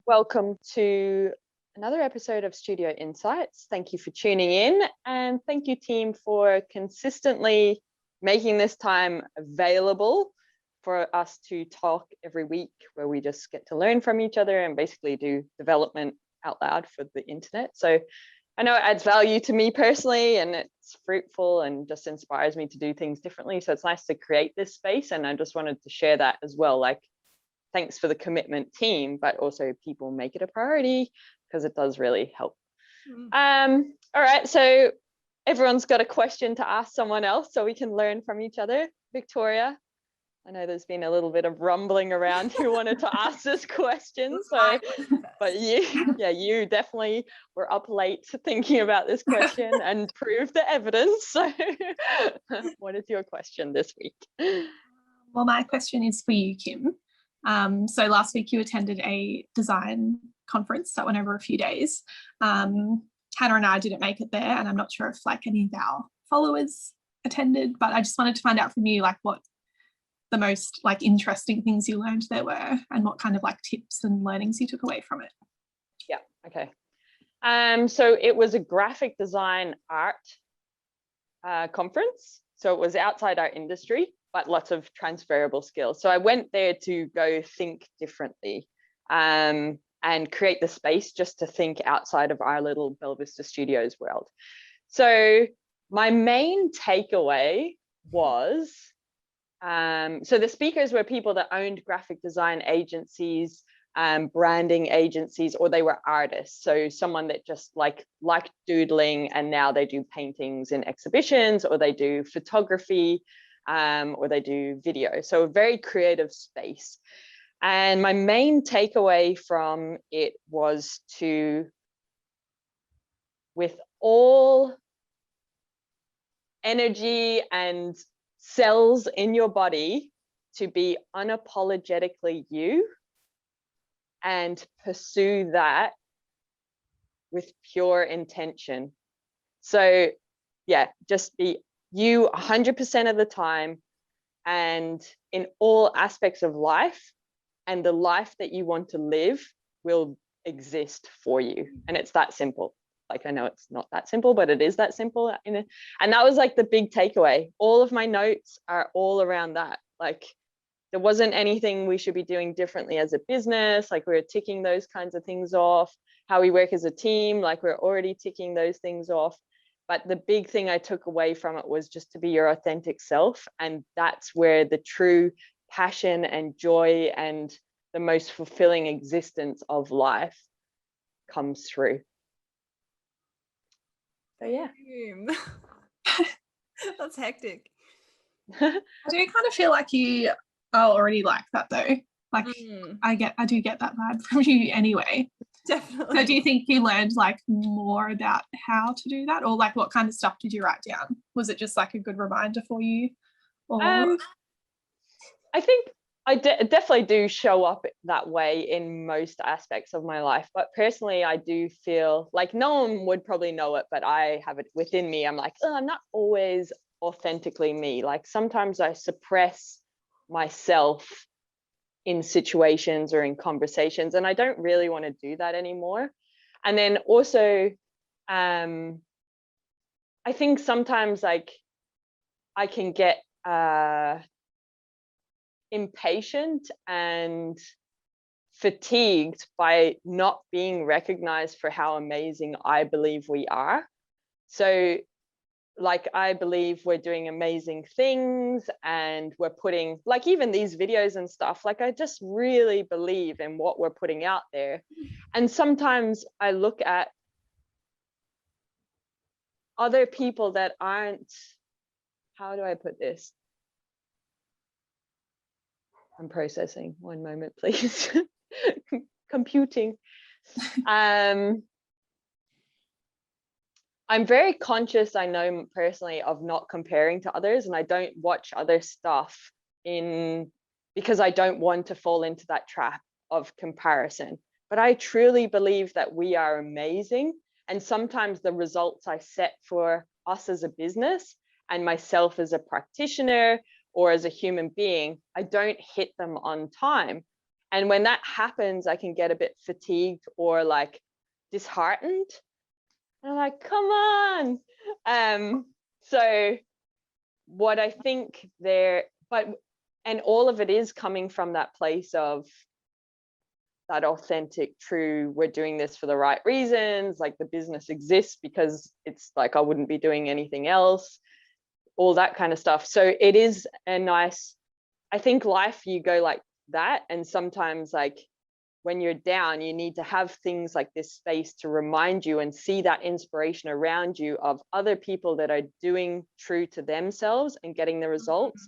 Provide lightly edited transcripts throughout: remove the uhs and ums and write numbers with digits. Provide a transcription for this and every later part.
Welcome to another episode of Studio Insights. Thank you for tuning in, and thank you, team, for consistently making this time available for us to talk every week, where we just get to learn from each other and basically do development out loud for the internet. So I know it adds value to me personally, and it's fruitful and just inspires me to do things differently. So it's nice to create this space, and I just wanted to share that as well. Like, thanks for the commitment, team, but also people make it a priority because it does really help. All right, so everyone's got a question to ask someone else so we can learn from each other. Victoria, I know there's been a little bit of rumbling around who wanted to ask this question. So, but you definitely were up late thinking about this question and proved the evidence. So what is your question this week? Well, my question is for you, Kim. So last week you attended a design conference that went over a few days. Hannah and I didn't make it there, and I'm not sure if like any of our followers attended, but I just wanted to find out from you like what the most like interesting things you learned there were, and what kind of like tips and learnings you took away from it. Yeah, okay. So it was a graphic design art conference. So it was outside our industry, but lots of transferable skills. So I went there to go think differently and create the space just to think outside of our little Belvista Studios world. So my main takeaway was, so the speakers were people that owned graphic design agencies, branding agencies, or they were artists. So someone that just liked doodling, and now they do paintings in exhibitions, or they do photography, or they do video. So a very creative space. And my main takeaway from it was to, with all energy and cells in your body, to be unapologetically you and pursue that with pure intention. So yeah, just be you 100% of the time, and in all aspects of life, and the life that you want to live will exist for you. And it's that simple. Like, I know it's not that simple, but it is that simple. And that was like the big takeaway. All of my notes are all around that. Like, there wasn't anything we should be doing differently as a business. Like, we were ticking those kinds of things off. How we work as a team, like, we're already ticking those things off. But the big thing I took away from it was just to be your authentic self. And that's where the true passion and joy and the most fulfilling existence of life comes through. So yeah. That's hectic. I do kind of feel like you are already like that though. Like I do get that vibe from you anyway. Definitely. So do you think you learned like more about how to do that, or like what kind of stuff did you write down? Was it just like a good reminder for you? Or I think I definitely do show up that way in most aspects of my life. But personally, I do feel like no one would probably know it, but I have it within me. I'm like, oh, I'm not always authentically me. Like, sometimes I suppress myself in situations or in conversations, and I don't really want to do that anymore. And then also, I think sometimes like I can get impatient and fatigued by not being recognized for how amazing I believe we are. So like, I believe we're doing amazing things, and we're putting, like, even these videos and stuff, like, I just really believe in what we're putting out there. And sometimes I look at other people that aren't, how do I put this? I'm processing, one moment, please. Computing. I'm very conscious, I know personally, of not comparing to others, and I don't watch other stuff because I don't want to fall into that trap of comparison. But I truly believe that we are amazing, and sometimes the results I set for us as a business and myself as a practitioner or as a human being, I don't hit them on time. And when that happens, I can get a bit fatigued or like disheartened. And I'm like, come on. So what I think there, and all of it is coming from that place of that authentic, true, we're doing this for the right reasons, like the business exists because it's like I wouldn't be doing anything else, all that kind of stuff. So it is a nice, I think life, you go like that, and sometimes like when you're down, you need to have things like this space to remind you and see that inspiration around you of other people that are doing true to themselves and getting the results.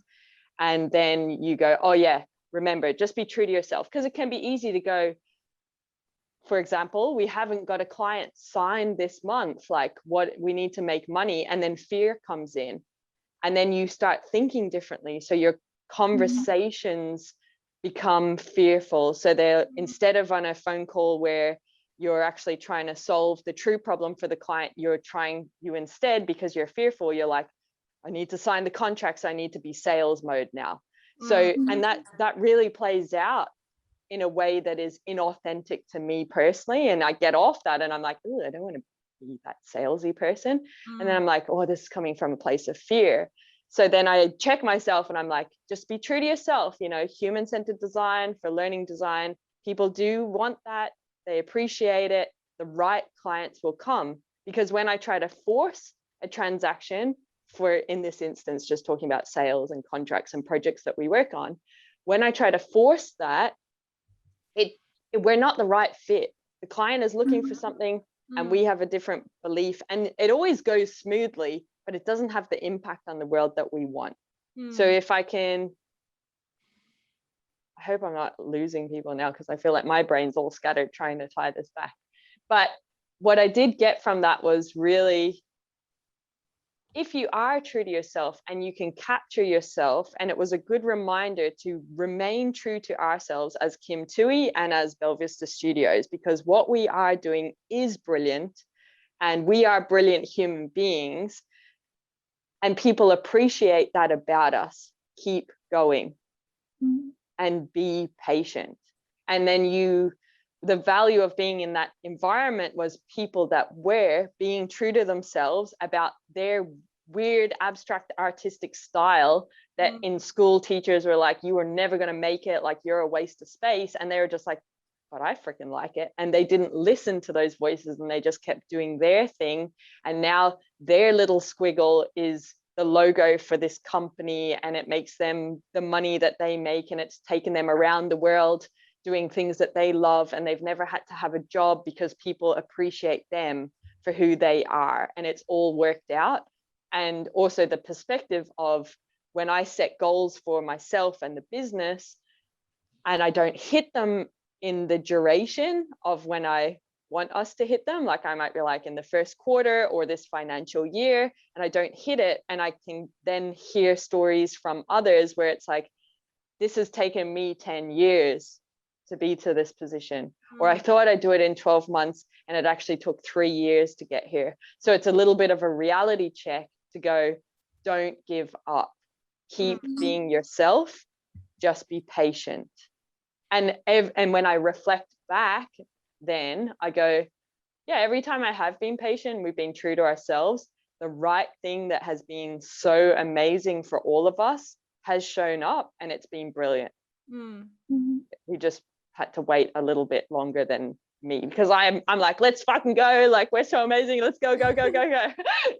And then you go, oh yeah, remember, just be true to yourself. Because it can be easy to go, for example, we haven't got a client signed this month, like what, we need to make money. And then fear comes in. And then you start thinking differently. So your conversations become fearful. So they're, instead of on a phone call where you're actually trying to solve the true problem for the client, you instead, because you're fearful, you're like, I need to sign the contracts, I need to be sales mode now. So, and that really plays out in a way that is inauthentic to me personally. And I get off that and I'm like, oh, I don't want to be that salesy person. And then I'm like, oh, this is coming from a place of fear. So then I check myself and I'm like, just be true to yourself, you know, human-centered design for learning design. People do want that. They appreciate it. The right clients will come. Because when I try to force a transaction, for, in this instance, just talking about sales and contracts and projects that we work on, when I try to force that, we're not the right fit. The client is looking for something and we have a different belief, and it always goes smoothly, but it doesn't have the impact on the world that we want. So if I can, I hope I'm not losing people now because I feel like my brain's all scattered trying to tie this back. But what I did get from that was really, if you are true to yourself and you can capture yourself, and it was a good reminder to remain true to ourselves as Kim Tui and as Belvista Studios, because what we are doing is brilliant and we are brilliant human beings, and people appreciate that about us. Keep going and be patient. And then the value of being in that environment was people that were being true to themselves about their weird abstract artistic style that in school teachers were like, you were never going to make it, like you're a waste of space. And they were just like, but I freaking like it. And they didn't listen to those voices and they just kept doing their thing. And now their little squiggle is the logo for this company, and it makes them the money that they make, and it's taken them around the world doing things that they love, and they've never had to have a job because people appreciate them for who they are, and it's all worked out. And also the perspective of when I set goals for myself and the business and I don't hit them in the duration of when I want us to hit them, like I might be like in the first quarter or this financial year, and I don't hit it, and I can then hear stories from others where it's like, this has taken me 10 years to be to this position, or I thought I'd do it in 12 months and it actually took 3 years to get here. So it's a little bit of a reality check to go, don't give up, keep being yourself, just be patient. And when I reflect back, then I go, yeah, every time I have been patient, we've been true to ourselves, the right thing that has been so amazing for all of us has shown up, and it's been brilliant. We just had to wait a little bit longer than me, because I'm like, let's fucking go, like we're so amazing, let's go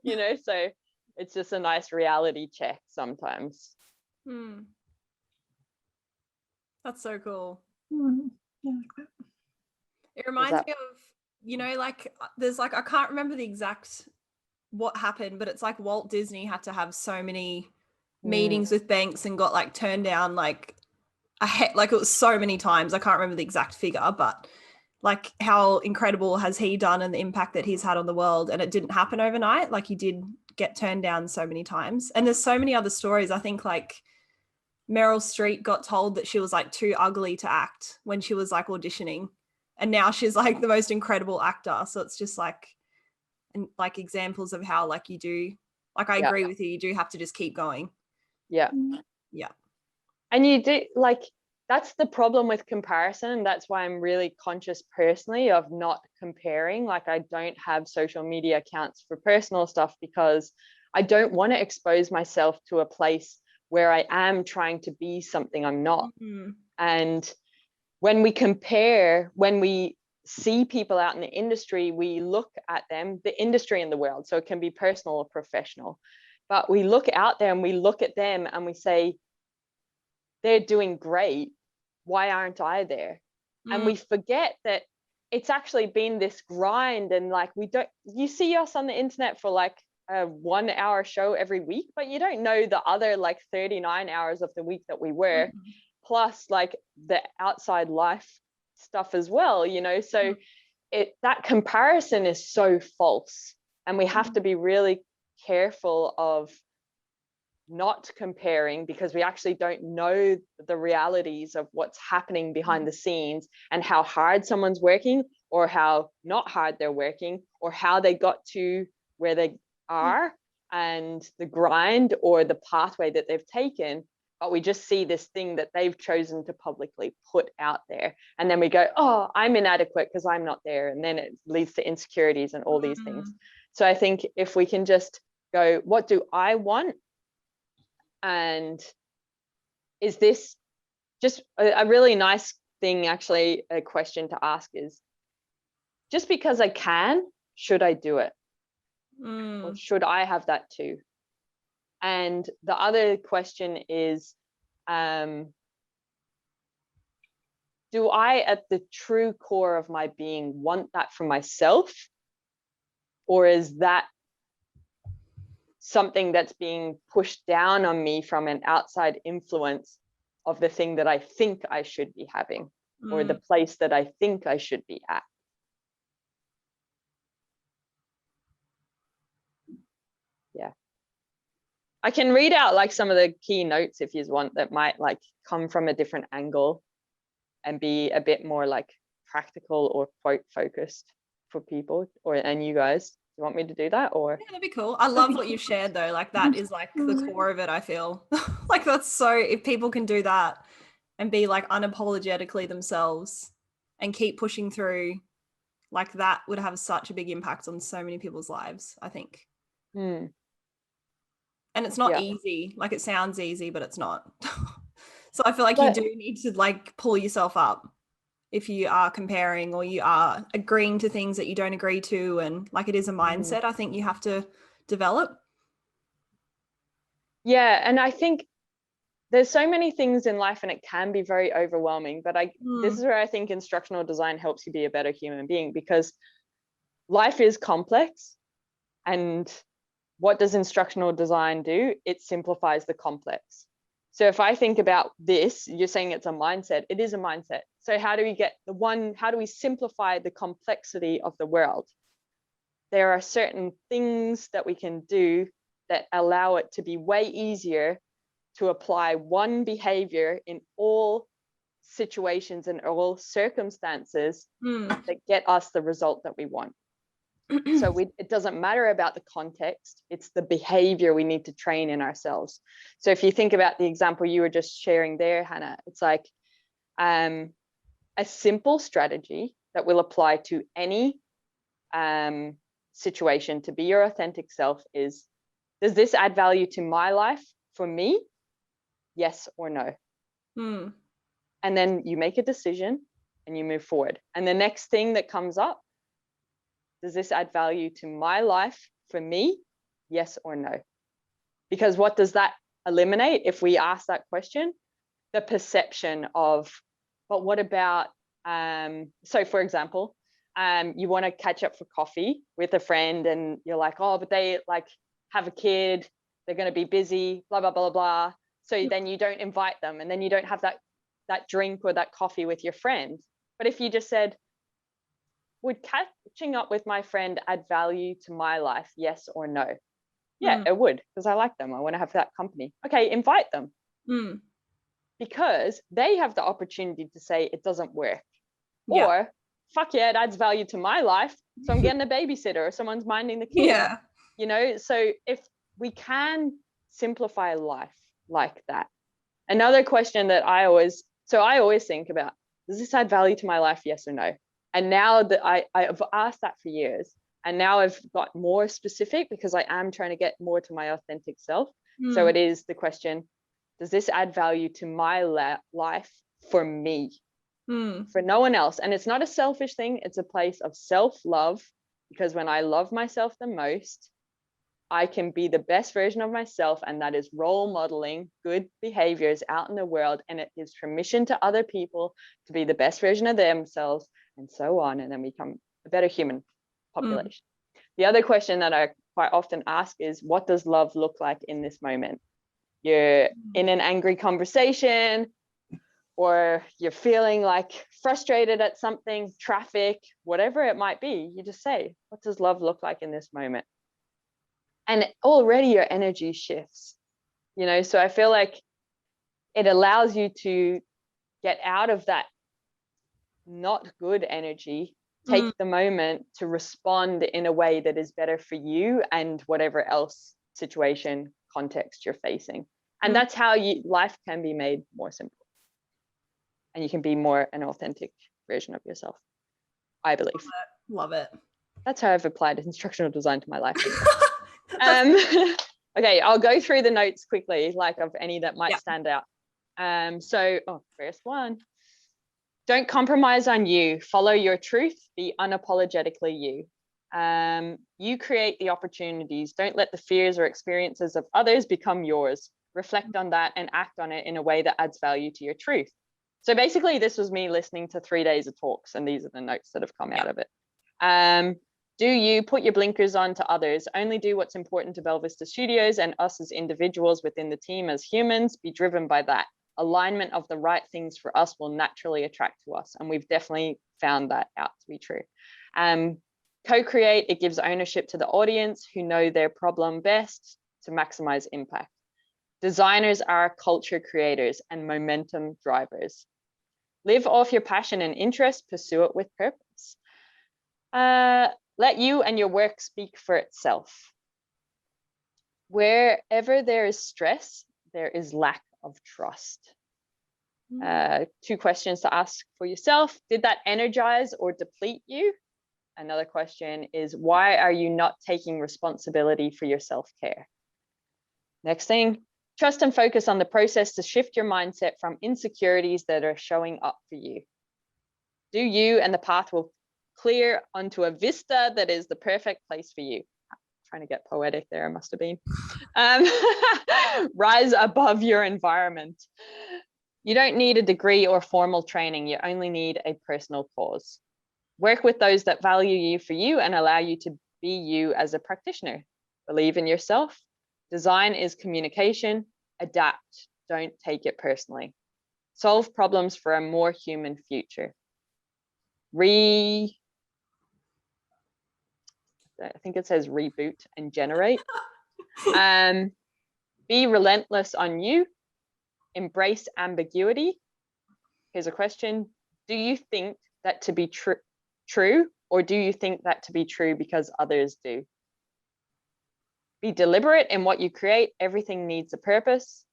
you know. So it's just a nice reality check sometimes. That's so cool. Yeah. It reminds me of, you know, like there's like, I can't remember the exact what happened, but it's like Walt Disney had to have so many meetings with banks and got like turned down like like it was so many times. I can't remember the exact figure, but like how incredible has he done and the impact that he's had on the world, and it didn't happen overnight. Like he did get turned down so many times. And there's so many other stories. I think like Meryl Streep got told that she was like too ugly to act when she was like auditioning, and now she's like the most incredible actor. So it's just like, and like examples of how like you do, like I agree with you do have to just keep going. Yeah. Yeah. And you do, like, that's the problem with comparison. And that's why I'm really conscious personally of not comparing. Like, I don't have social media accounts for personal stuff because I don't want to expose myself to a place where I am trying to be something I'm not. Mm-hmm. And when we compare, when we see people out in the industry, we look at them, the industry in the world, so it can be personal or professional, but we look out there and we look at them and we say, they're doing great, why aren't I there? And we forget that it's actually been this grind, and like, we don't, you see us on the internet for like a 1 hour show every week, but you don't know the other like 39 hours of the week that we work, plus like the outside life stuff as well, you know. So that comparison is so false, and we have to be really careful of not comparing, because we actually don't know the realities of what's happening behind the scenes, and how hard someone's working, or how not hard they're working, or how they got to where they are, and the grind or the pathway that they've taken. But we just see this thing that they've chosen to publicly put out there, and then we go, oh, I'm inadequate because I'm not there, and then it leads to insecurities and all these things. So I think if we can just go, what do I want? And is this just a really nice thing, actually, a question to ask is, just because I can, should I do it? Or should I have that too? And the other question is, do I, at the true core of my being, want that for myself? Or is that something that's being pushed down on me from an outside influence of the thing that I think I should be having, or the place that I think I should be at? Yeah. I can read out like some of the key notes if you want, that might like come from a different angle and be a bit more like practical or quote focused for people, and you guys. You want me to do that? Or yeah, that'd be cool. I love what you've shared though. Like, that is like the core of it, I feel. Like, that's so, if people can do that and be like unapologetically themselves and keep pushing through, like, that would have such a big impact on so many people's lives, I think. And it's not easy. Like, it sounds easy, but it's not. So I feel like you do need to like pull yourself up if you are comparing, or you are agreeing to things that you don't agree to. And like, it is a mindset I think you have to develop. Yeah. And I think there's so many things in life, and it can be very overwhelming, but this is where I think instructional design helps you be a better human being, because life is complex. And what does instructional design do? It simplifies the complex. So if I think about this, you're saying it's a mindset. It is a mindset. So how do we simplify the complexity of the world? There are certain things that we can do that allow it to be way easier to apply one behavior in all situations and all circumstances that get us the result that we want. So it doesn't matter about the context, it's the behavior we need to train in ourselves. So if you think about the example you were just sharing there, Hannah, it's like a simple strategy that will apply to any situation to be your authentic self is, does this add value to my life for me? Yes or no? And then you make a decision and you move forward. And the next thing that comes up, does this add value to my life for me? Yes or no? Because what does that eliminate if we ask that question? The perception of, but what about, so for example, you want to catch up for coffee with a friend, and you're like, oh, but they like have a kid, they're going to be busy, blah, blah, blah, blah. So then you don't invite them, and then you don't have that drink or that coffee with your friend. But if you just said, would catching up with my friend add value to my life? Yes or no? Yeah, it would, because I like them. I want to have that company. Okay, invite them. Because they have the opportunity to say it doesn't work. Or, fuck yeah, it adds value to my life, so I'm getting a babysitter, or someone's minding the kid. You know, so if we can simplify life like that. Another question that I always So I always think about, does this add value to my life? Yes or no? And now that I've asked that for years, and now I've got more specific because I am trying to get more to my authentic self. So it is the question, does this add value to my life for me, for no one else? And it's not a selfish thing. It's a place of self-love, because when I love myself the most, I can be the best version of myself, and that is role modeling good behaviors out in the world, and it gives permission to other people to be the best version of themselves, and so on, and then we become a better human population. The other question that I quite often ask is, what does love look like in this moment? You're in an angry conversation, or you're feeling like frustrated at something, traffic, whatever it might be. You just say, what does love look like in this moment? And already your energy shifts, you know? So I feel like it allows you to get out of that not good energy, take the moment to respond in a way that is better for you and whatever else situation, context you're facing. And that's how life can be made more simple. And you can be more an authentic version of yourself, I believe. Love it. That's how I've applied instructional design to my life. Okay, I'll go through the notes quickly, like of any that might stand out. First one. Don't compromise on you. Follow your truth. Be unapologetically you. You create the opportunities. Don't let the fears or experiences of others become yours. Reflect on that and act on it in a way that adds value to your truth. So basically, this was me listening to 3 days of talks, and these are the notes that have come out of it. Do you put your blinkers on to others? Only do what's important to Belvista Studios and us as individuals within the team as humans. Be driven by that. Alignment of the right things for us will naturally attract to us. And we've definitely found that out to be true. Co-create, it gives ownership to the audience who know their problem best to maximize impact. Designers are culture creators and momentum drivers. Live off your passion and interest, pursue it with purpose. Let you and your work speak for itself. Wherever there is stress, there is lack of trust. 2 questions to ask for yourself. Did that energize or deplete you? Another question is, why are you not taking responsibility for your self-care? Next thing, trust and focus on the process to shift your mindset from insecurities that are showing up for you. Do you, and the path will clear onto a vista that is the perfect place for you. I'm trying to get poetic there, I must have been. Rise above your environment. You don't need a degree or formal training. You only need a personal cause. Work with those that value you for you and allow you to be you as a practitioner. Believe in yourself. Design is communication. Adapt. Don't take it personally. Solve problems for a more human future. I think it says reboot and generate. Be relentless on you. Embrace ambiguity. Here's a question. Do you think that to be true, or do you think that to be true because others do? Be deliberate in what you create. Everything needs a purpose.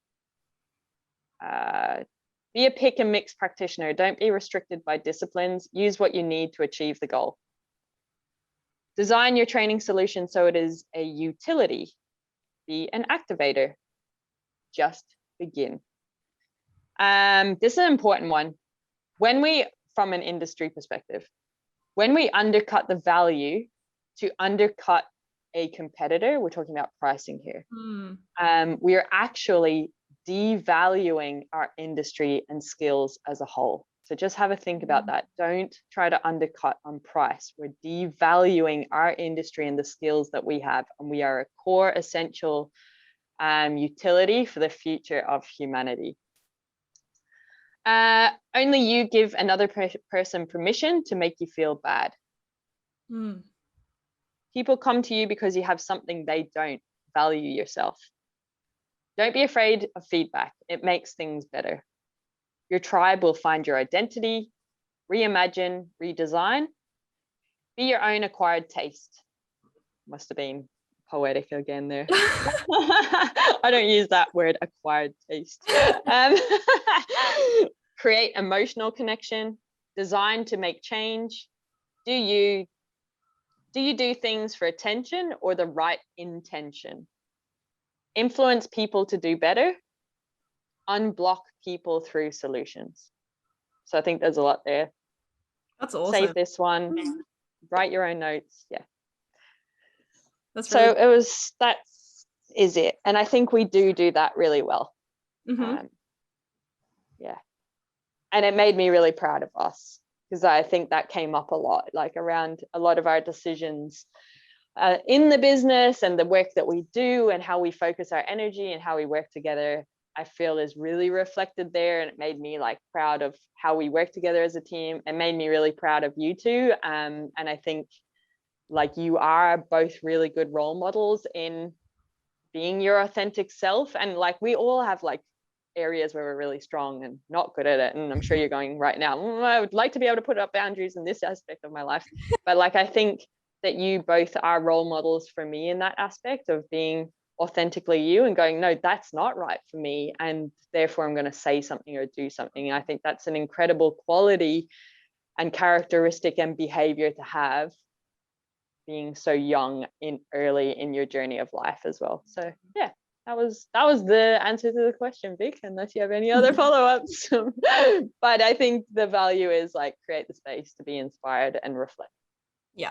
Be a pick and mix practitioner. Don't be restricted by disciplines. Use what you need to achieve the goal. Design your training solution so it is a utility. Be an activator. Just begin. This is an important one. From an industry perspective, when we undercut the value to undercut a competitor, we're talking about pricing here. We are actually devaluing our industry and skills as a whole. So just have a think about that. Don't try to undercut on price. We're devaluing our industry and the skills that we have, and we are a core essential utility for the future of humanity. Only you give another person permission to make you feel bad. People come to you because you have something they don't. Value yourself. Don't be afraid of feedback. It makes things better. Your tribe will find your identity, reimagine, redesign. Be your own acquired taste. Must have been poetic again there. I don't use that word, acquired taste. create emotional connection, design to make change. Do you do things for attention or the right intention? Influence people to do better, unblock people through solutions. So I think there's a lot there. That's awesome. Save this one, write your own notes. Yeah. That's So really cool. that is it. And I think we do that really well. Yeah. And it made me really proud of us, because I think that came up a lot, like around a lot of our decisions in the business and the work that we do and how we focus our energy and how we work together. I feel is really reflected there, and it made me like proud of how we work together as a team. It made me really proud of you two, and I think like you are both really good role models in being your authentic self. And like we all have like areas where we're really strong and not good at it, and I'm sure you're going right now, I would like to be able to put up boundaries in this aspect of my life, but like I think that you both are role models for me in that aspect of being authentically you and going, no, that's not right for me, and therefore I'm going to say something or do something. And I think that's an incredible quality and characteristic and behavior to have, being so young early in your journey of life as well. So yeah, that was the answer to the question, Vic, unless you have any other follow-ups. But I think the value is like create the space to be inspired and reflect. Yeah.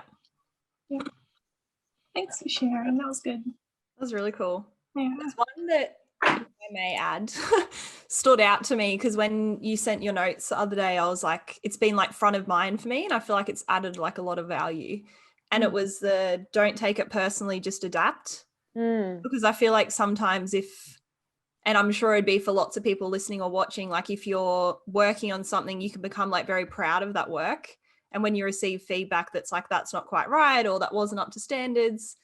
Thanks for sharing. That was good. That was really cool. Yeah. There's one that, if I may add, stood out to me, because when you sent your notes the other day, I was like, it's been like front of mind for me, and I feel like it's added like a lot of value. And it was the don't take it personally, just adapt. Because I feel like sometimes and I'm sure it'd be for lots of people listening or watching, like if you're working on something, you can become like very proud of that work. And when you receive feedback that's like, that's not quite right, or that wasn't up to standards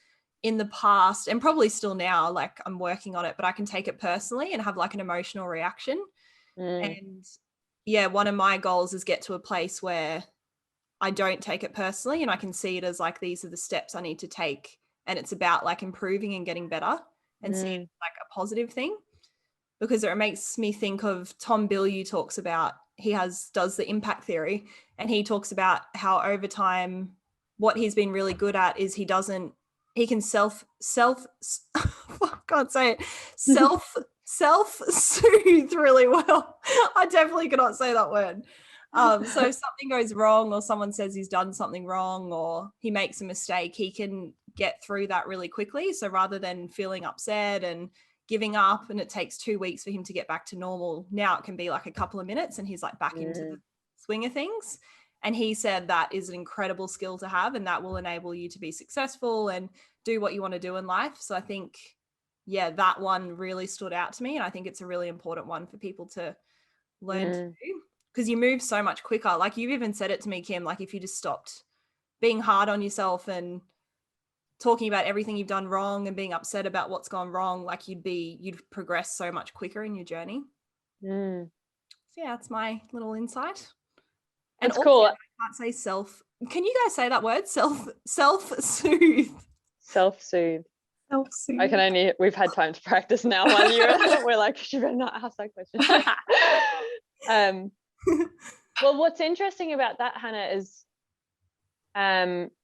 in the past, and probably still now, like I'm working on it, but I can take it personally and have like an emotional reaction. And yeah, one of my goals is get to a place where I don't take it personally, and I can see it as like, these are the steps I need to take. And it's about like improving and getting better, and see it like a positive thing, because it makes me think of Tom Bilyeu talks about, does the impact theory, and he talks about how over time, what he's been really good at is he can self-soothe really well. I definitely cannot say that word. So if something goes wrong, or someone says he's done something wrong, or he makes a mistake, he can get through that really quickly. So rather than feeling upset and giving up, and it takes 2 weeks for him to get back to normal, now it can be like a couple of minutes and he's like back into the swing of things. And he said that is an incredible skill to have, and that will enable you to be successful and do what you want to do in life. So I think, yeah, that one really stood out to me, and I think it's a really important one for people to learn to do, because you move so much quicker. Like you've even said it to me, Kim, like if you just stopped being hard on yourself and talking about everything you've done wrong and being upset about what's gone wrong, like you'd progress so much quicker in your journey. So yeah, that's my little insight. And that's cool. I can't say can you guys say that word? Self-soothe. Self-soothe. We've had time to practice now while we're like, you better not ask that question. Well, what's interesting about that, Hannah, is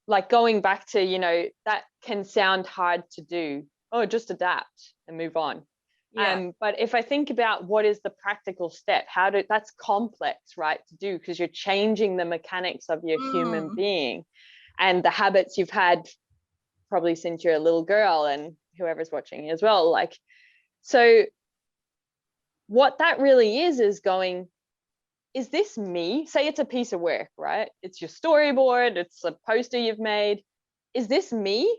like going back to, that can sound hard to do. Oh, just adapt and move on. But if I think about what is the practical step, that's complex, right, to do, because you're changing the mechanics of your human being and the habits you've had probably since you're a little girl, and whoever's watching as well. Like, so what that really is going, is this me? Say it's a piece of work, right? It's your storyboard, it's a poster you've made. Is this me?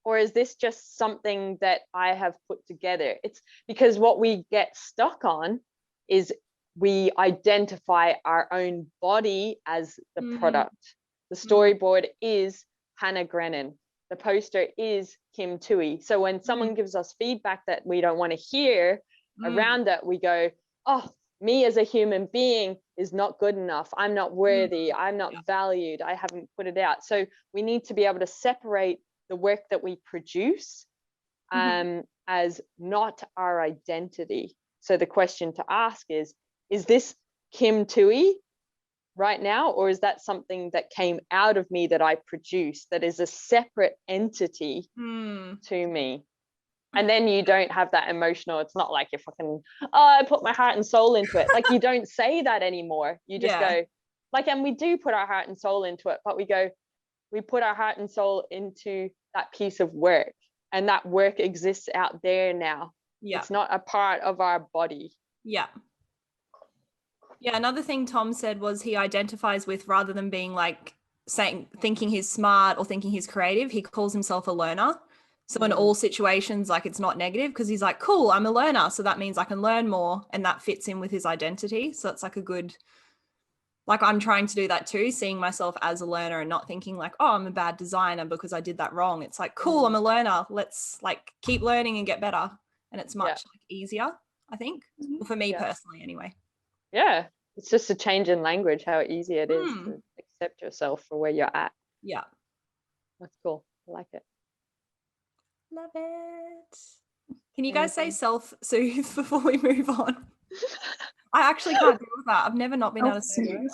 Or is this just something that I have put together? It's because what we get stuck on is we identify our own body as the product. The storyboard is Hannah Grennan. The poster is Kim Tui. So when someone gives us feedback that we don't want to hear around that, we go, oh, me as a human being is not good enough. I'm not worthy. I'm not valued. I haven't put it out. So we need to be able to separate the work that we produce as not our identity. So the question to ask is this Kim Tui right now, or is that something that came out of me that I produced that is a separate entity to me? And then you don't have that emotional, it's not like you're fucking, oh, I put my heart and soul into it. Like, you don't say that anymore. You just go, like, and we do put our heart and soul into it, but we put our heart and soul into that piece of work, and that work exists out there now. Yeah. It's not a part of our body. Yeah. Yeah, another thing Tom said was he identifies with, rather than being like thinking he's smart or thinking he's creative, he calls himself a learner. So in all situations, like, it's not negative, because he's like, cool, I'm a learner, so that means I can learn more, and that fits in with his identity. So it's like a good, like, I'm trying to do that too, seeing myself as a learner and not thinking like, oh, I'm a bad designer because I did that wrong. It's like, cool, I'm a learner, let's like keep learning and get better. And it's much like easier, I think, for me personally anyway. Yeah, it's just a change in language, how easy it is to accept yourself for where you're at. Yeah, that's cool. I like it. Love it. Can you guys say self-soothe before we move on? I actually can't deal with that. I've never not been able to say it.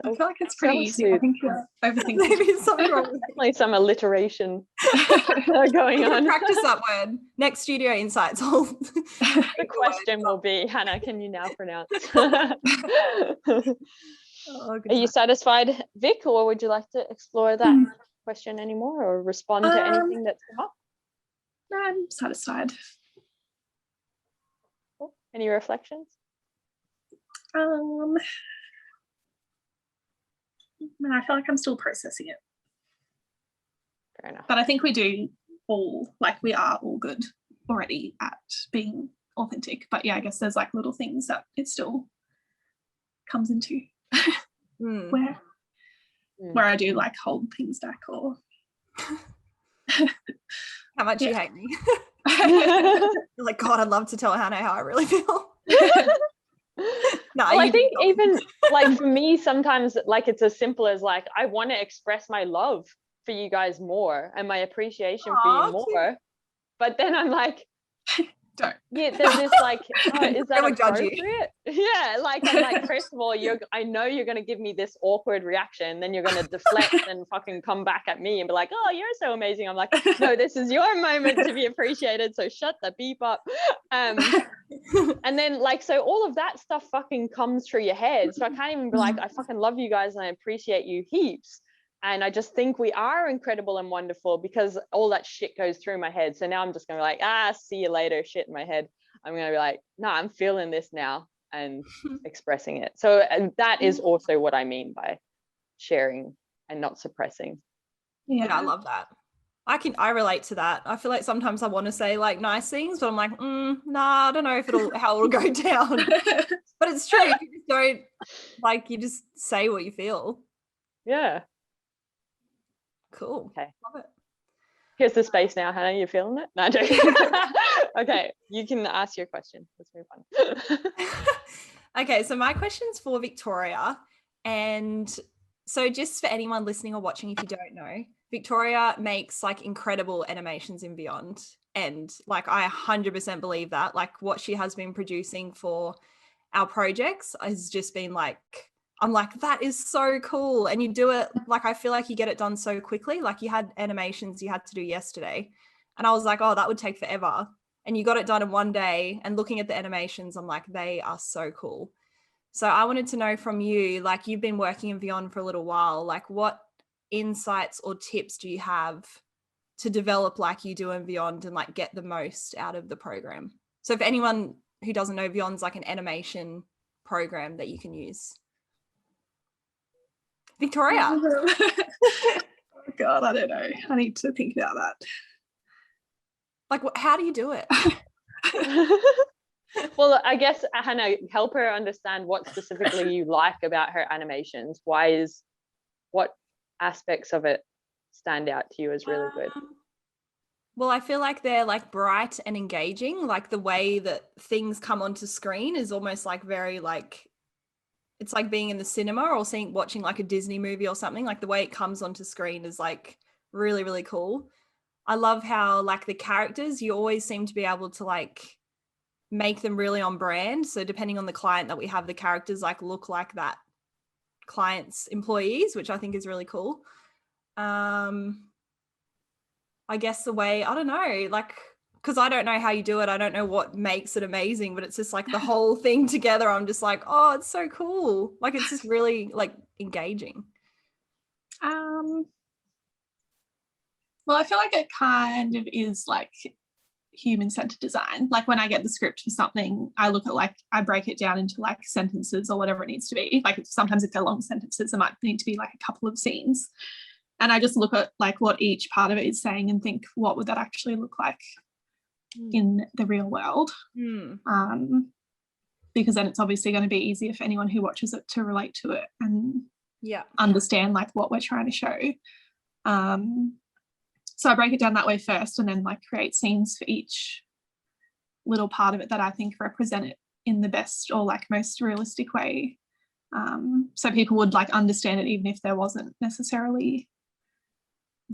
I feel like it's pretty easy. I think you're overthinking. Maybe something wrong with definitely some alliteration going on. Practice that word. Next Studio Insights. The question will be, Hannah, can you now pronounce? Are you satisfied, Vic, or would you like to explore that question anymore, or respond to anything that's come up? No, I'm satisfied. Cool. Any reflections? I feel like I'm still processing it. Fair enough. But I think we are all good already at being authentic. But yeah, I guess there's like little things that it still comes into where I do like hold things back, or how much you hate me. You're like, God, I'd love to tell Hannah how I really feel. No, well, I think even like for me, sometimes like it's as simple as like, I want to express my love for you guys more and my appreciation for you more. Cute. But then I'm like, don't. Yeah, there's this like, is that appropriate? Yeah, like, I'm like, first of all, I know you're going to give me this awkward reaction, then you're going to deflect and fucking come back at me and be like, oh, you're so amazing. I'm like, no, this is your moment to be appreciated, so shut the beep up. And then like, so all of that stuff fucking comes through your head. So I can't even be like, I fucking love you guys and I appreciate you heaps. And I just think we are incredible and wonderful, because all that shit goes through my head. So now I'm just going to be like, see you later, shit in my head. I'm going to be like, no, I'm feeling this now and expressing it. So that is also what I mean by sharing and not suppressing. Yeah, I love that. I relate to that. I feel like sometimes I want to say like nice things, but I'm like, nah, I don't know how it'll go down. But it's true. You just don't, like, you just say what you feel. Yeah. Cool. Okay. Love it. Here's the space now, Hannah. You feeling it? No, I'm joking. Okay, you can ask your question. Let's move on. Okay, so my question's for Victoria. And so just for anyone listening or watching, if you don't know, Victoria makes like incredible animations in Vyond. And like, I 100% believe that. Like, what she has been producing for our projects has just been like, I'm like, that is so cool. And you do it, like, I feel like you get it done so quickly. Like, you had animations you had to do yesterday. And I was like, oh, that would take forever. And you got it done in one day. And looking at the animations, I'm like, they are so cool. So I wanted to know from you, like, you've been working in Vyond for a little while, like, what insights or tips do you have to develop like you do in Vyond and like get the most out of the program? So for anyone who doesn't know, Vyond's like an animation program that you can use. Victoria. Oh God, I don't know. I need to think about that. Like, how do you do it? Well, I guess, Hannah, help her understand what specifically you like about her animations. What aspects of it stand out to you as really good? Well, I feel like they're like bright and engaging. Like, the way that things come onto screen is almost like very like, it's like being in the cinema or watching like a Disney movie or something. Like, the way it comes onto screen is like really, really cool. I love how like the characters, you always seem to be able to like make them really on brand. So depending on the client that we have, the characters like look like that client's employees, which I think is really cool. I guess the way, I don't know, like, because I don't know how you do it. I don't know what makes it amazing, but it's just like the whole thing together. I'm just like, oh, it's so cool. Like, it's just really like engaging. Well, I feel like it kind of is like human-centered design. Like when I get the script for something, I look at like, I break it down into like sentences or whatever it needs to be. Like sometimes if they're long sentences, it might need to be like a couple of scenes. And I just look at like what each part of it is saying and think, what would that actually look like in the real world? Because then it's obviously going to be easier for anyone who watches it to relate to it and understand like what we're trying to show. So I break it down that way first and then like create scenes for each little part of it that I think represent it in the best or like most realistic way. So people would like understand it even if there wasn't necessarily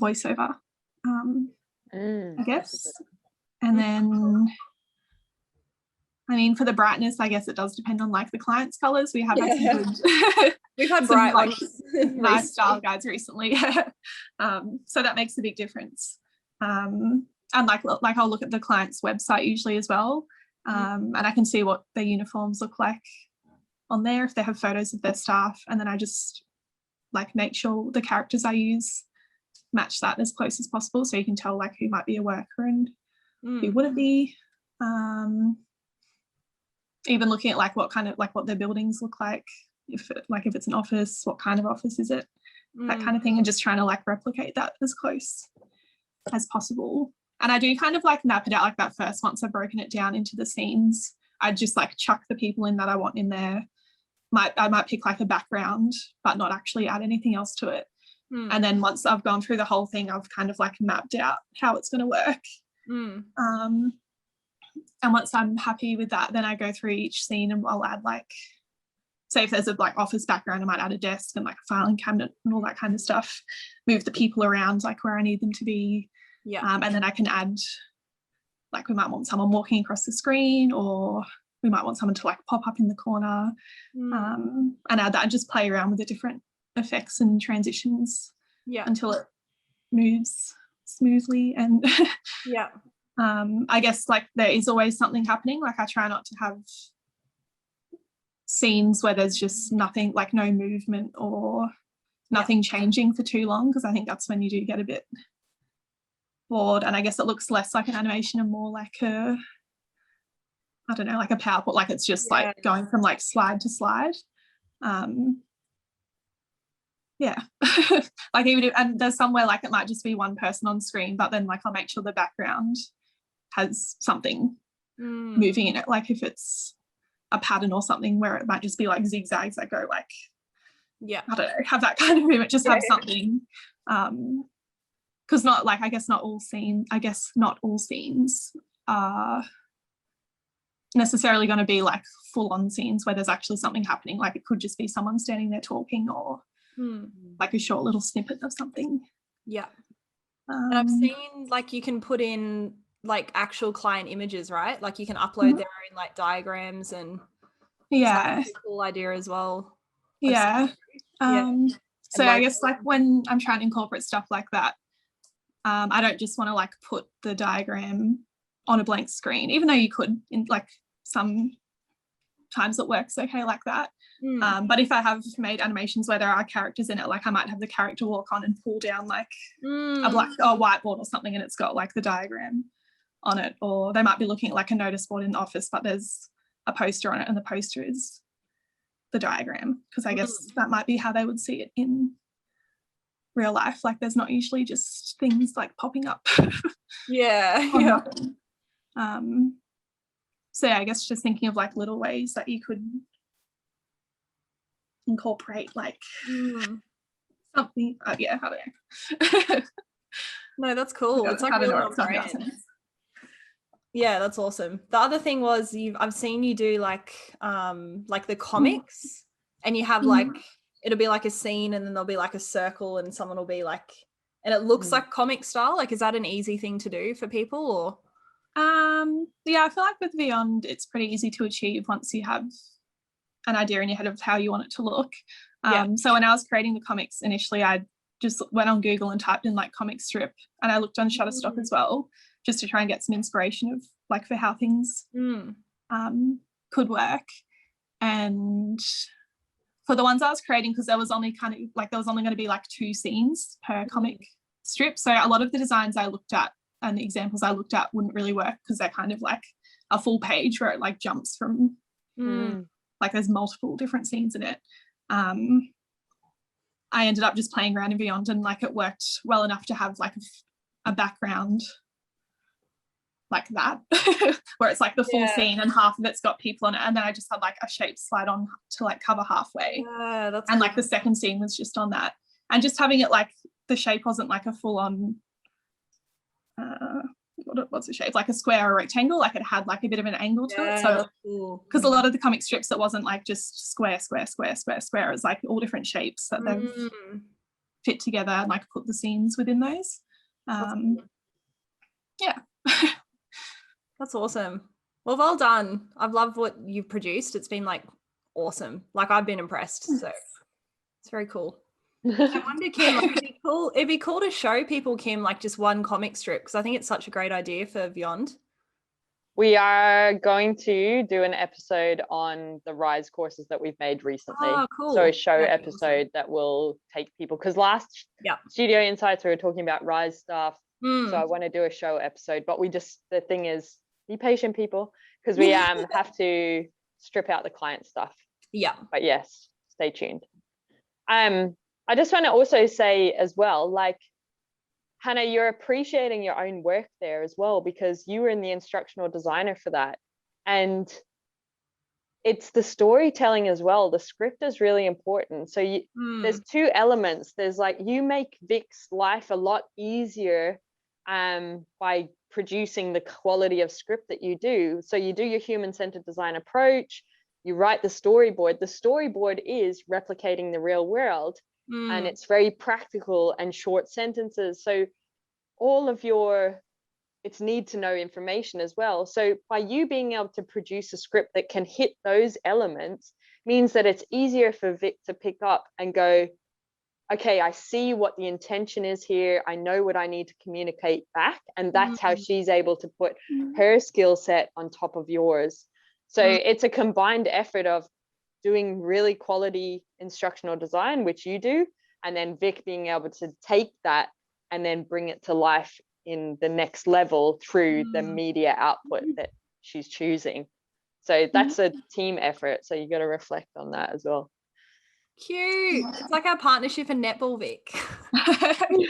voiceover, I guess. And then, I mean, for the brightness, I guess it does depend on like the client's colors. We have had some good, we've had bright like, ones, nice style guides recently. So that makes a big difference. And like I'll look at the client's website usually as well, and I can see what their uniforms look like on there if they have photos of their staff, and then I just like make sure the characters I use match that as close as possible, so you can tell like who might be a worker and who wouldn't be. Even looking at like what kind of like what their buildings look like, if it's an office, what kind of office is it, that kind of thing, and just trying to like replicate that as close as possible. And I do kind of like map it out like that first. Once I've broken it down into the scenes, I just like chuck the people in that I want in there. I might pick like a background but not actually add anything else to it. And then once I've gone through the whole thing, I've kind of like mapped out how it's going to work. And once I'm happy with that, then I go through each scene and I'll add like, say if there's a like office background, I might add a desk and like a filing cabinet and all that kind of stuff, move the people around like where I need them to be. And then I can add, like we might want someone walking across the screen, or we might want someone to like pop up in the corner, and add that and just play around with the different effects and transitions until it moves smoothly. And I guess like there is always something happening. Like I try not to have scenes where there's just nothing, like no movement or nothing changing for too long, because I think that's when you do get a bit bored. And I guess it looks less like an animation and more like a, I don't know, like a PowerPoint, like it's just like going from like slide to slide. Like even if, and there's somewhere like it might just be one person on screen, but then like I'll make sure the background has something moving in it, like if it's a pattern or something where it might just be like zigzags that go like, I don't know, have that kind of movement, just have something, because not like, I guess not all scenes are necessarily going to be like full-on scenes where there's actually something happening. Like it could just be someone standing there talking, or like a short little snippet of something. And I've seen like you can put in like actual client images, right? Like you can upload their own like diagrams, and that's a cool idea as well. So I guess like when I'm trying to incorporate stuff like that, I don't just want to like put the diagram on a blank screen, even though you could, in like sometimes it works okay like that. But if I have made animations where there are characters in it, like I might have the character walk on and pull down like a black or whiteboard or something, and it's got like the diagram on it, or they might be looking at like a notice board in the office, but there's a poster on it and the poster is the diagram, because I guess that might be how they would see it in real life. Like there's not usually just things like popping up. So I guess just thinking of like little ways that you could incorporate like something. I don't know. No, that's cool. It's like really on brand. Yeah, that's awesome. The other thing was I've seen you do like the comics, and you have like it'll be like a scene and then there'll be like a circle and someone will be like, and it looks like comic style. Like, is that an easy thing to do for people, or? Yeah, I feel like with Vyond, it's pretty easy to achieve once you have an idea in your head of how you want it to look. So when I was creating the comics initially, I just went on Google and typed in like comic strip, and I looked on Shutterstock as well, just to try and get some inspiration of like for how things could work. And for the ones I was creating, because there was only going to be like 2 scenes per comic strip, so a lot of the designs I looked at and the examples I looked at wouldn't really work because they're kind of like a full page where it like jumps from like there's multiple different scenes in it. I ended up just playing around in Vyond, and like it worked well enough to have like a background like that where it's like the full scene and half of it's got people on it, and then I just had like a shape slide on to like cover halfway, and cool. Like the second scene was just on that, and just having it like the shape wasn't like a full-on what's the shape, like a square or rectangle, like it had like a bit of an angle to it. So because a lot of the comic strips, it wasn't like just square, it was like all different shapes that they've fit together and like put the scenes within those. Yeah. That's awesome. Well done. I've loved what you've produced. It's been like awesome. Like I've been impressed. So it's very cool. I wonder, Kim, like, it'd be cool to show people, Kim, like just one comic strip, because I think it's such a great idea for Vyond. We are going to do an episode on the Rise courses that we've made recently. Oh, cool. So a show episode that will take people, because last Studio Insights we were talking about Rise stuff. So I want to do a show episode, but the thing is, be patient, people, because we have to strip out the client stuff. Yeah. But yes, stay tuned. I just want to also say as well, like, Hannah, you're appreciating your own work there as well, because you were in the instructional designer for that. And it's the storytelling as well. The script is really important. So there's 2 elements. There's like, you make Vic's life a lot easier by producing the quality of script that you do. So you do your human-centered design approach, you write the storyboard. The storyboard is replicating the real world. And it's very practical and short sentences. So all of it's need to know information as well. So by you being able to produce a script that can hit those elements means that it's easier for Vic to pick up and go, okay, I see what the intention is here. I know what I need to communicate back. And that's how she's able to put her skill set on top of yours. So it's a combined effort of doing really quality instructional design, which you do, and then Vic being able to take that and then bring it to life in the next level through the media output that she's choosing. So that's a team effort. So you got to reflect on that as well. Cute. It's like our partnership in netball, Vic. I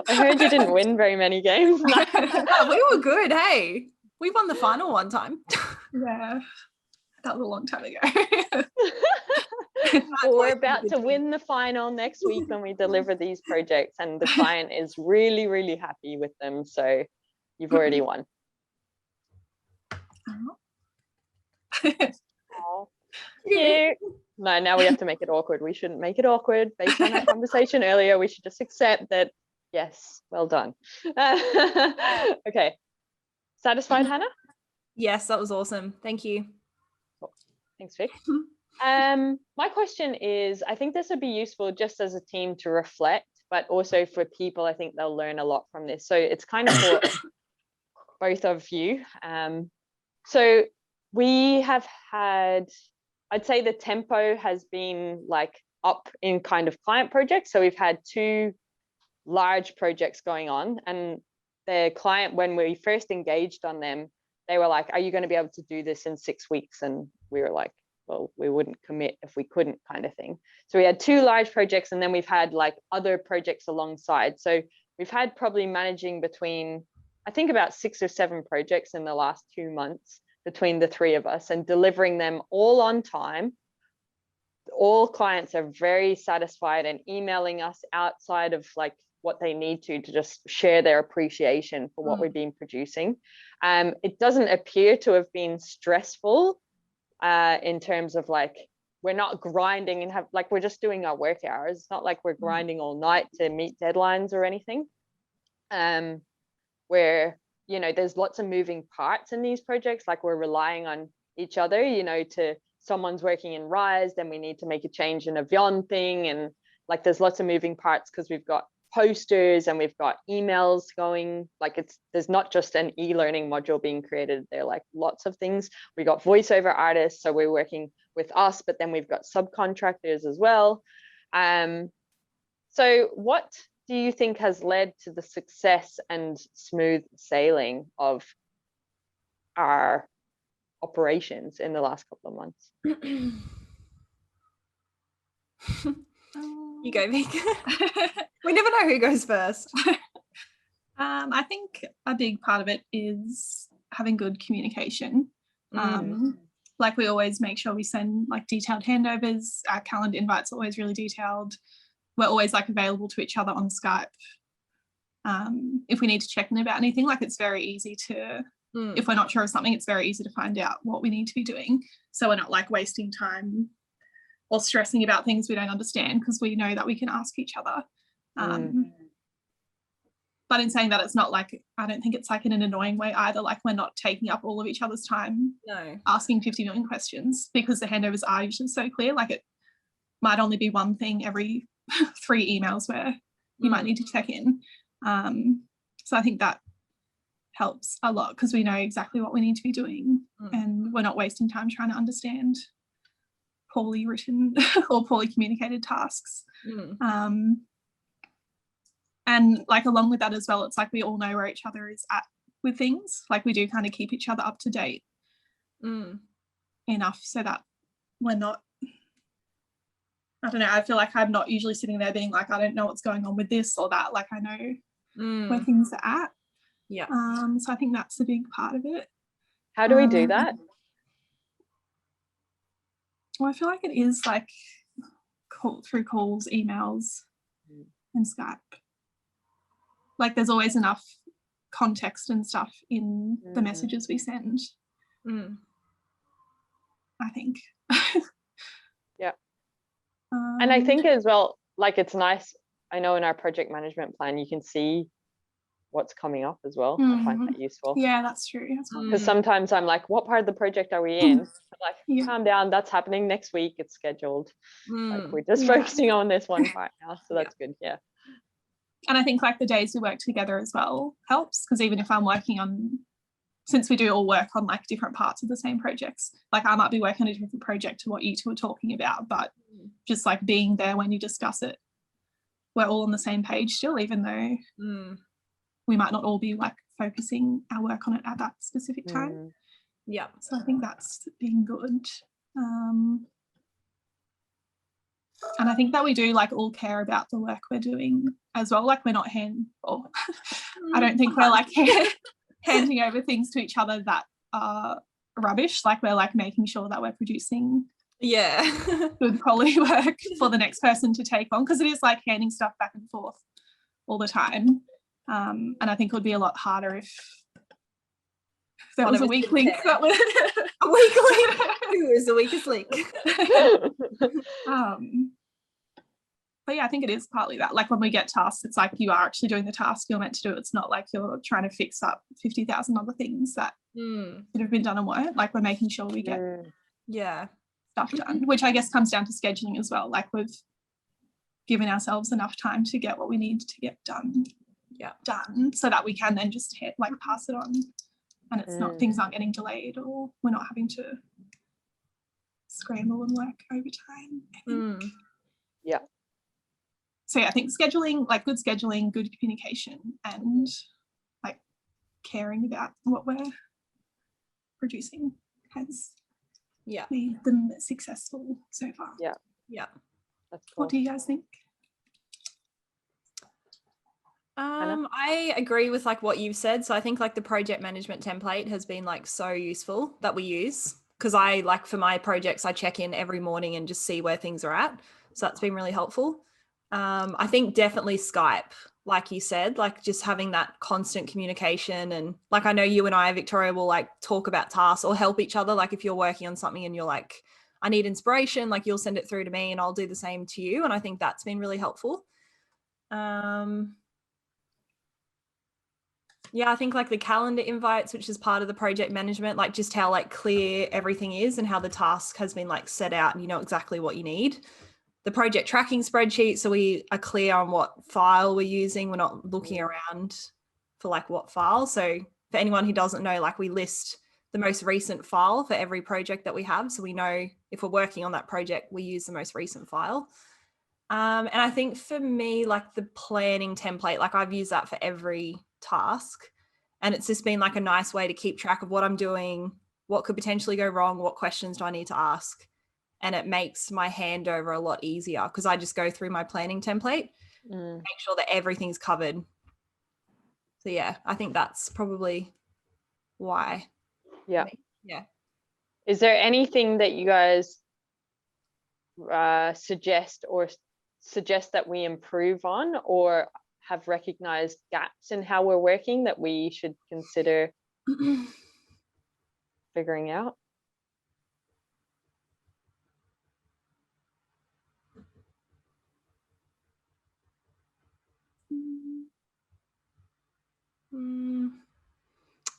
heard you didn't win very many games. Oh, we were good. Hey, we won the final one time. Yeah. That was a long time ago. Well, we're about to win the final next week when we deliver these projects, and the client is really, really happy with them. So you've already won. Oh, cute. No, now we have to make it awkward. We shouldn't make it awkward. Based on our conversation earlier, we should just accept that, yes, well done. Okay. Satisfied, Hannah? Yes, that was awesome. Thank you. Cool. Thanks, Vic. My question is, I think this would be useful just as a team to reflect, but also for people, I think they'll learn a lot from this. So it's kind of for both of you. So we have had, I'd say the tempo has been like up in kind of client projects. So we've had 2 large projects going on, and the client, when we first engaged on them, they were like, are you going to be able to do this in 6 weeks? And we were like, well, we wouldn't commit if we couldn't, kind of thing. So we had 2 large projects, and then we've had like other projects alongside. So we've had probably managing between, I think, about 6 or 7 projects in the last 2 months between the 3 of us, and delivering them all on time. All clients are very satisfied and emailing us outside of like what they need to just share their appreciation for what we've been producing. It doesn't appear to have been stressful in terms of like, we're not grinding and we're just doing our work hours. It's not like we're grinding all night to meet deadlines or anything. We're you know, there's lots of moving parts in these projects. Like we're relying on each other, you know, to someone's working in Rise, then we need to make a change in a Vyond thing. And like, there's lots of moving parts because we've got posters and we've got emails going. Like there's not just an e-learning module being created. There are like lots of things. We got voiceover artists, so we're working with us, but then we've got subcontractors as well. So what do you think has led to the success and smooth sailing of our operations in the last couple of months? You go, Vic. We never know who goes first. I think a big part of it is having good communication. Like we always make sure we send like detailed handovers. Our calendar invites are always really detailed. We're always like available to each other on Skype. If we need to check in about anything, like it's very easy to, if we're not sure of something, it's very easy to find out what we need to be doing. So we're not like wasting time or stressing about things we don't understand, because we know that we can ask each other. But in saying that, it's not like, I don't think it's like in an annoying way either. Like we're not taking up all of each other's time asking 50 million questions, because the handovers are usually so clear. Like it might only be one thing every 3 emails where you might need to check in. So I think that helps a lot, because we know exactly what we need to be doing and we're not wasting time trying to understand poorly written or poorly communicated tasks. And like along with that as well, it's like we all know where each other is at with things. Like we do kind of keep each other up to date enough so that we're not, I don't know, I feel like I'm not usually sitting there being like, I don't know what's going on with this or that. Like I know where things are at. Yeah. So I think that's a big part of it. How do we do that? Well, I feel like it is like through calls, emails, and Skype. Like there's always enough context and stuff in the messages we send. I think. Yeah. And I think as well, like it's nice, I know in our project management plan, you can see what's coming up as well. I find that useful. Yeah, that's true. Because sometimes I'm like, what part of the project are we in? I'm like, calm down, that's happening next week, it's scheduled. Like we're just focusing on this one part now, so that's good. Yeah. And I think like the days we work together as well helps, because even if I'm working on, since we do all work on like different parts of the same projects, like I might be working on a different project to what you two are talking about, but just like being there when you discuss it, we're all on the same page still, even though we might not all be like focusing our work on it at that specific time. Yeah. So I think that's been good. And I think that we do like all care about the work we're doing as well. Like we're not I don't think we're like handing over things to each other that are rubbish. Like we're like making sure that we're producing good quality work for the next person to take on, because it is like handing stuff back and forth all the time. And I think it would be a lot harder if there was a weak link. That was a weak link. Who is the weakest link? But yeah, I think it is partly that. Like when we get tasks, it's like you are actually doing the task you're meant to do. It's not like you're trying to fix up 50,000 other things that could have been done and weren't. Like we're making sure we get stuff done, which I guess comes down to scheduling as well. Like we've given ourselves enough time to get what we need to get done, so that we can then just like pass it on, and it's not, things aren't getting delayed, or we're not having to scramble and work overtime, I think. Yeah. So yeah, I think scheduling, like good scheduling, good communication, and like caring about what we're producing has made them successful so far. Yeah. That's cool. What do you guys think? I agree with like what you've said. So I think like the project management template has been like so useful that we use, because I like for my projects, I check in every morning and just see where things are at. So that's been really helpful. I think definitely Skype, like you said, like just having that constant communication, and like I know you and I, Victoria, will like talk about tasks or help each other. Like if you're working on something and you're like, I need inspiration, like you'll send it through to me and I'll do the same to you. And I think that's been really helpful. Yeah, I think like the calendar invites, which is part of the project management, like just how like clear everything is and how the task has been like set out and you know exactly what you need. The project tracking spreadsheet, so we are clear on what file we're using. We're not looking around for like what file. So for anyone who doesn't know, like we list the most recent file for every project that we have. So we know if we're working on that project, we use the most recent file. And I think for me, like the planning template, like I've used that for every task. And it's just been like a nice way to keep track of what I'm doing, what could potentially go wrong, what questions do I need to ask. And it makes my handover a lot easier because I just go through my planning template, make sure that everything's covered. So yeah, I think that's probably why. Yeah. Yeah. Is there anything that you guys suggest that we improve on, or have recognized gaps in how we're working that we should consider figuring out?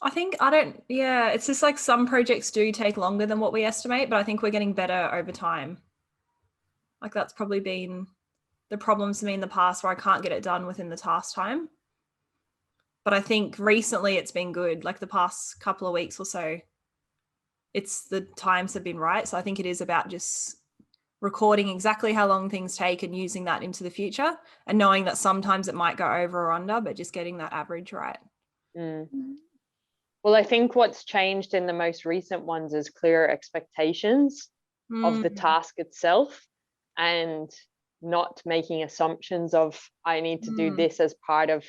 I think it's just like some projects do take longer than what we estimate, but I think we're getting better over time. Like that's probably been the problems to me in the past where I can't get it done within the task time. But I think recently it's been good, like the past couple of weeks or so, the times have been right. So I think it is about just recording exactly how long things take and using that into the future and knowing that sometimes it might go over or under, but just getting that average right. Well, I think what's changed in the most recent ones is clearer expectations of the task itself, and not making assumptions of I need to do this as part of,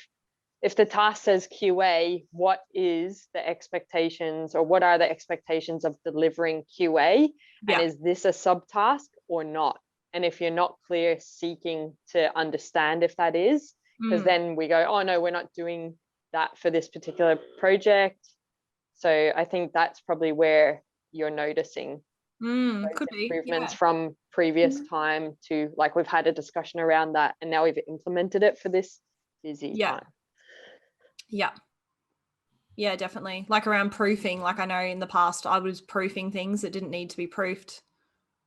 if the task says QA, what is the expectations, or what are the expectations of delivering QA? And is this a subtask or not? And if you're not clear, seeking to understand if that is, because then we go, oh no, we're not doing that for this particular project. So I think that's probably where you're noticing could be improvements from previous time to, like, we've had a discussion around that and now we've implemented it for this busy time. Yeah, definitely. Like around proofing, like I know in the past I was proofing things that didn't need to be proofed.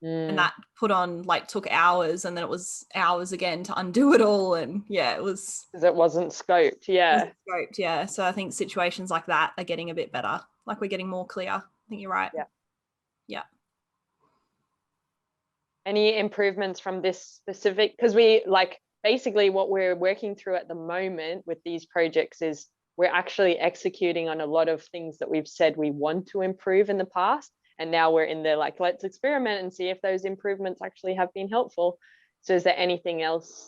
And that took hours, and then it was hours again to undo it all. And yeah, it was because it wasn't scoped. Yeah. So I think situations like that are getting a bit better. Like we're getting more clear. I think you're right. Yeah. Any improvements from this specific, because basically what we're working through at the moment with these projects is we're actually executing on a lot of things that we've said we want to improve in the past. And now we're in the let's experiment and see if those improvements actually have been helpful. So is there anything else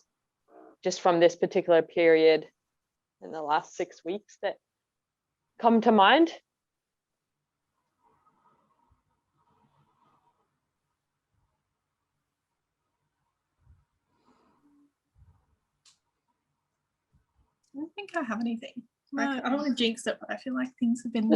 just from this particular period in the last 6 weeks that come to mind? I don't think I have anything. I don't want to jinx it, but I feel like things have been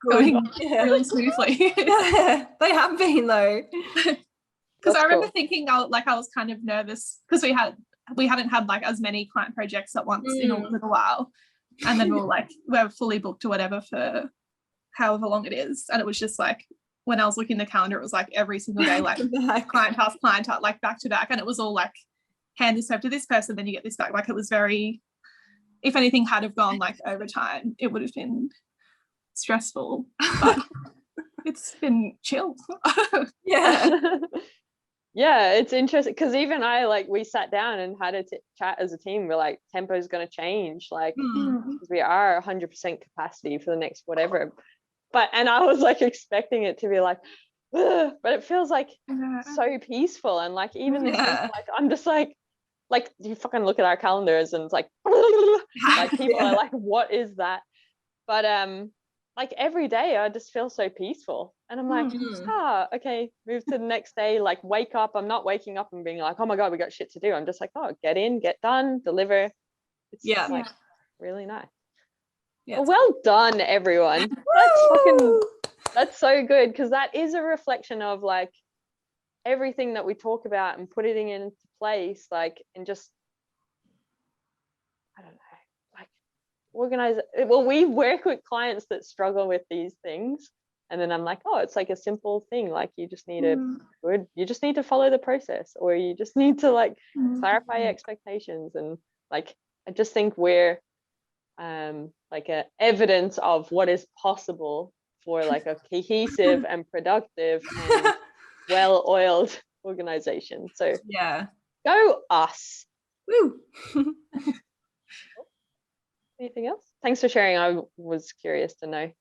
going really smoothly. They have been though. Because I remember thinking I was kind of nervous because we hadn't had like as many client projects at once in a little while, and then we're fully booked or whatever for however long it is, and it was just like when I was looking at the calendar, it was like every single day client task like back to back, and it was all like hand this over to this person, then you get this back. Like it was very, if anything had have gone like over time, it would have been stressful, but it's been chill. Yeah, it's interesting because even we sat down and had a chat as a team. We're like, tempo is going to change, because we are 100% capacity for the next whatever. And I was expecting it to be ugh, but it feels so peaceful, and even this week, I'm just you fucking look at our calendars and it's people are what is that? But every day I just feel so peaceful, and I'm okay, move to the next day, wake up. I'm not waking up and being oh my god, we got shit to do. I'm just get in, get done, deliver. It's really nice. Well done, everyone. That's so good, because that is a reflection of everything that we talk about and putting it into place, and just I don't know, organize. Well, we work with clients that struggle with these things, and then I'm like, oh, it's like a simple thing. Like you just need to follow the process, or you just need to like clarify expectations. And like I just think we're like a evidence of what is possible for like a cohesive and productive and well-oiled organization. So yeah, go us. woo. Anything else? Thanks for sharing. I was curious to know.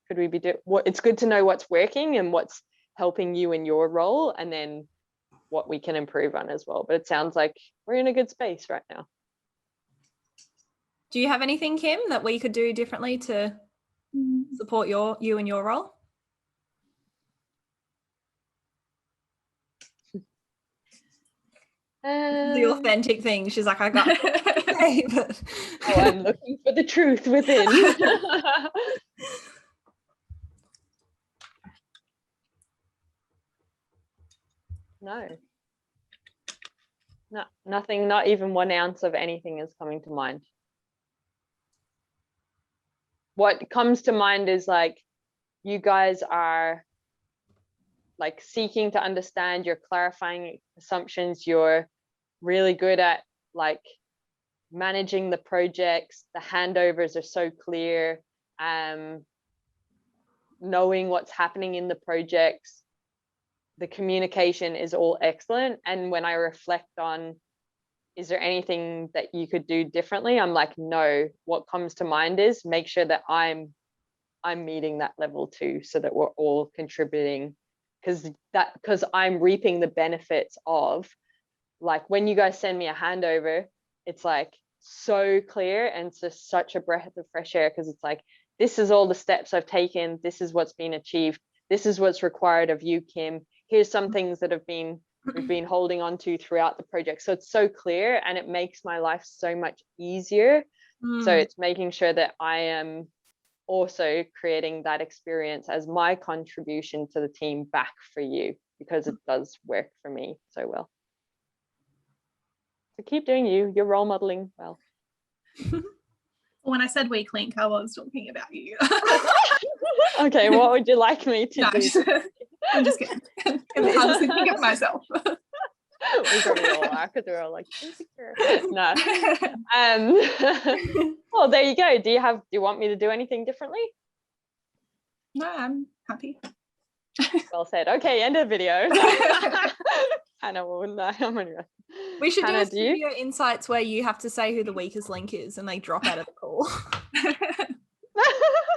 Could we be what? It's good to know what's working and what's helping you in your role, and then what we can improve on as well. But it sounds like we're in a good space right now. Do you have anything, Kim, that we could do differently to support you in your role? The authentic thing. She's like, I got it. But... Oh, I'm looking for the truth within. No, nothing, not even 1 ounce of anything is coming to mind. What comes to mind is like, you guys are like seeking to understand, you're clarifying assumptions, you're really good at like managing the projects, the handovers are so clear, knowing what's happening in the projects, the communication is all excellent. And when I reflect on, is there anything that you could do differently? I'm like, no. What comes to mind is make sure that I'm meeting that level too, so that we're all contributing, because I'm reaping the benefits of, like, when you guys send me a handover, it's like so clear, and it's just such a breath of fresh air, because it's like, this is all the steps I've taken, this is what's been achieved, this is what's required of you, Kim. Here's some things that we've been holding on to throughout the project. So it's so clear, and it makes my life so much easier. So it's making sure that I am also creating that experience as my contribution to the team back for you, because it does work for me so well. So keep doing you're role modeling well. When I said weak link, I was talking about you. Okay, what would you like me to do? I'm just kidding. I was thinking of myself. We probably all are, because we're all like insecure. No. Well, there you go. Do you want me to do anything differently? No, I'm happy. Well said. Okay, end of video. Hannah, we should do a studio insights where you have to say who the weakest link is, and they drop out of the call.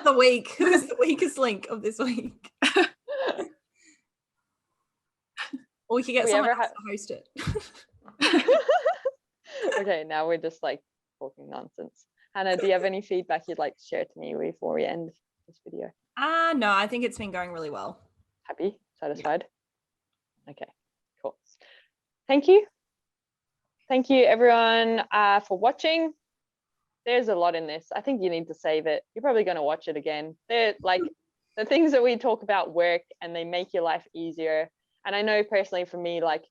Who's the weakest link of this week? Or we could get someone else to host it. Okay, now we're just like talking nonsense. Hannah, do you have any feedback you'd like to share to me before we end this video? No, I think it's been going really well. Happy? Satisfied? Yeah. Okay, cool. Thank you. Thank you, everyone, for watching. There's a lot in this. I think you need to save it. You're probably going to watch it again. They're like, the things that we talk about work, and they make your life easier. And I know personally for me, like,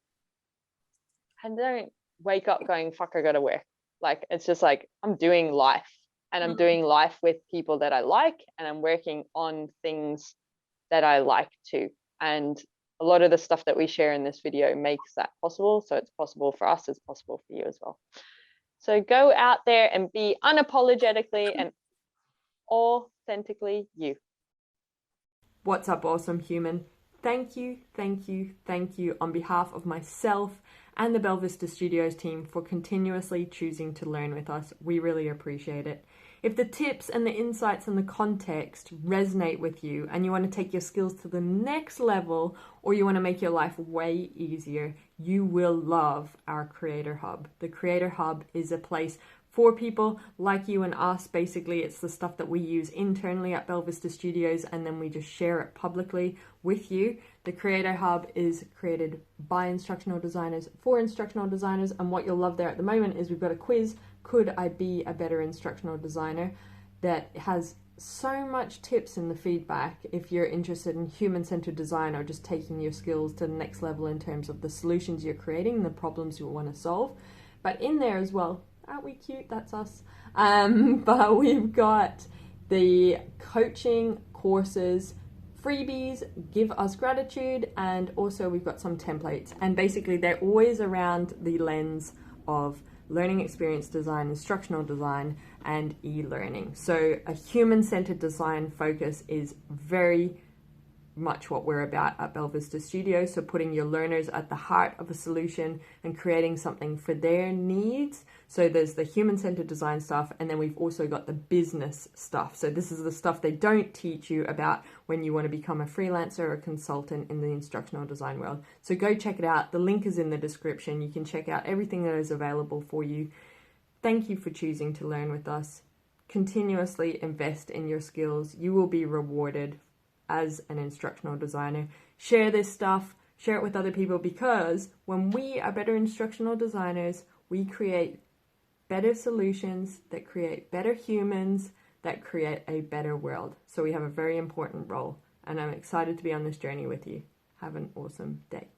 I don't wake up going, fuck, I gotta work. Like, it's just like, I'm doing life, and I'm doing life with people that I like, and I'm working on things that I like too. And a lot of the stuff that we share in this video makes that possible. So it's possible for us, it's possible for you as well. So go out there and be unapologetically and authentically you. What's up, awesome human? Thank you on behalf of myself and the Belvista Studios team for continuously choosing to learn with us. We really appreciate it. If the tips and the insights and the context resonate with you, and you want to take your skills to the next level, or you want to make your life way easier, you will love our Creator Hub. The Creator Hub is a place for people like you and us. Basically, it's the stuff that we use internally at Belvista Studios, and then we just share it publicly with you. The Creator Hub is created by instructional designers for instructional designers, and what you'll love there at the moment is we've got a quiz, Could I Be a Better Instructional Designer, that has so much tips in the feedback if you're interested in human-centered design, or just taking your skills to the next level in terms of the solutions you're creating, the problems you want to solve. But in there as well, aren't we cute? That's us. But we've got the coaching courses, freebies, give us gratitude, and also we've got some templates. And basically they're always around the lens of learning experience design, instructional design, and e-learning. So a human-centered design focus is very much what we're about at Belvista Studios. So putting your learners at the heart of a solution and creating something for their needs. So there's the human-centered design stuff, and then we've also got the business stuff. So this is the stuff they don't teach you about when you want to become a freelancer or a consultant in the instructional design world. So go check it out. The link is in the description. You can check out everything that is available for you. Thank you for choosing to learn with us. Continuously invest in your skills. You will be rewarded as an instructional designer. Share this stuff, share it with other people, because when we are better instructional designers, we create better solutions that create better humans, that create a better world. So we have a very important role, and I'm excited to be on this journey with you. Have an awesome day.